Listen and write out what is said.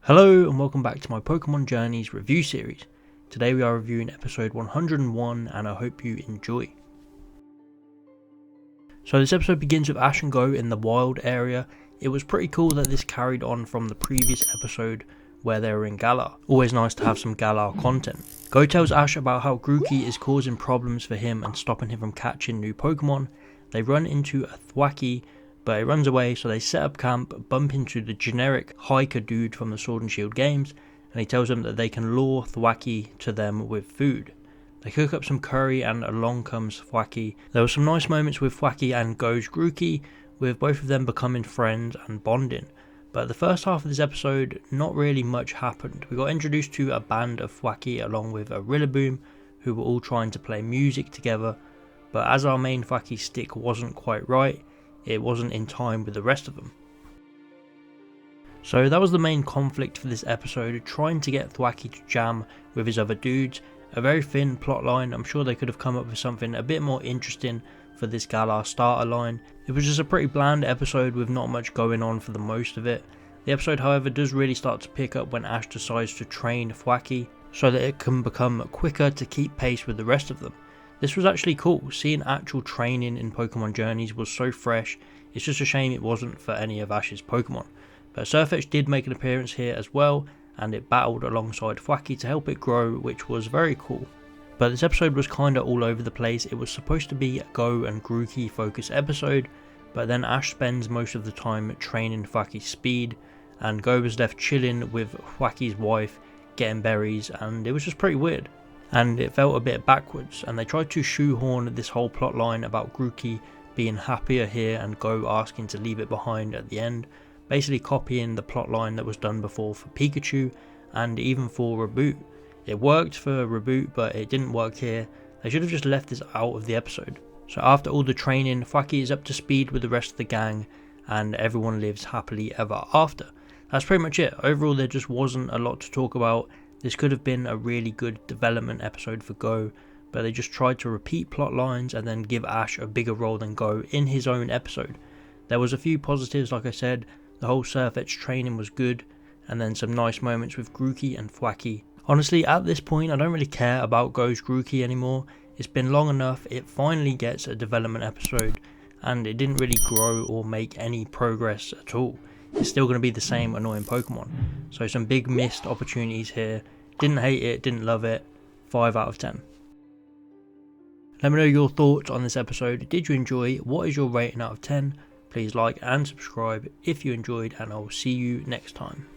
Hello and welcome back to my Pokemon Journeys review series. Today we are reviewing episode 101 and I hope you enjoy. So this episode begins with Ash and Go in the wild area. It was pretty cool that this carried on from the previous episode where they were in Galar. Always nice to have some Galar content. Go tells Ash about how Grookey is causing problems for him and stopping him from catching new Pokemon. They run into a Thwackey, but it runs away, so they set up camp, bump into the generic hiker dude from the Sword and Shield games, and he tells them that they can lure Thwackey to them with food. They cook up some curry and along comes Thwackey. There were some nice moments with Thwackey and Go's Grookey, with both of them becoming friends and bonding. But the first half of this episode, not really much happened. We got introduced to a band of Thwackey along with a Rillaboom, who were all trying to play music together, but as our main Thwackey stick wasn't quite right, it wasn't in time with the rest of them. So that was the main conflict for this episode, trying to get Thwackey to jam with his other dudes. A very thin plot line. I'm sure they could have come up with something a bit more interesting for this Galar starter line. It was just a pretty bland episode with not much going on for the most of it. The episode however does really start to pick up when Ash decides to train Thwackey so that it can become quicker to keep pace with the rest of them. This was actually cool. Seeing actual training in Pokemon Journeys was so fresh. It's just a shame it wasn't for any of Ash's Pokemon. But Sirfetch'd did make an appearance here as well, and it battled alongside Thwackey to help it grow, which was very cool. But this episode was kinda all over the place. It was supposed to be a Go and Grookey focus episode, but then Ash spends most of the time training Thwackey's speed, and Go was left chilling with Thwackey's wife, getting berries, and it was just pretty weird. And it felt a bit backwards, and they tried to shoehorn this whole plot line about Grookey being happier here and Go asking to leave it behind at the end, basically copying the plot line that was done before for Pikachu and even for Reboot. It worked for Reboot, but it didn't work here. They should have just left this out of the episode. So after all the training, Thwackey is up to speed with the rest of the gang and everyone lives happily ever after. That's pretty much it. Overall there just wasn't a lot to talk about. This could have been a really good development episode for Go, but they just tried to repeat plot lines and then give Ash a bigger role than Go in his own episode. There was a few positives, like I said. The whole Sirfetch'd training was good, and then some nice moments with Grookey and Thwackey. Honestly, at this point I don't really care about Go's Grookey anymore. It's been long enough, it finally gets a development episode, and it didn't really grow or make any progress at all. It's still going to be the same annoying Pokemon. So some big missed opportunities here. Didn't hate it, didn't love it. 5 out of 10. Let me know your thoughts on this episode. Did you enjoy? What is your rating out of 10? Please like and subscribe if you enjoyed, and I'll see you next time.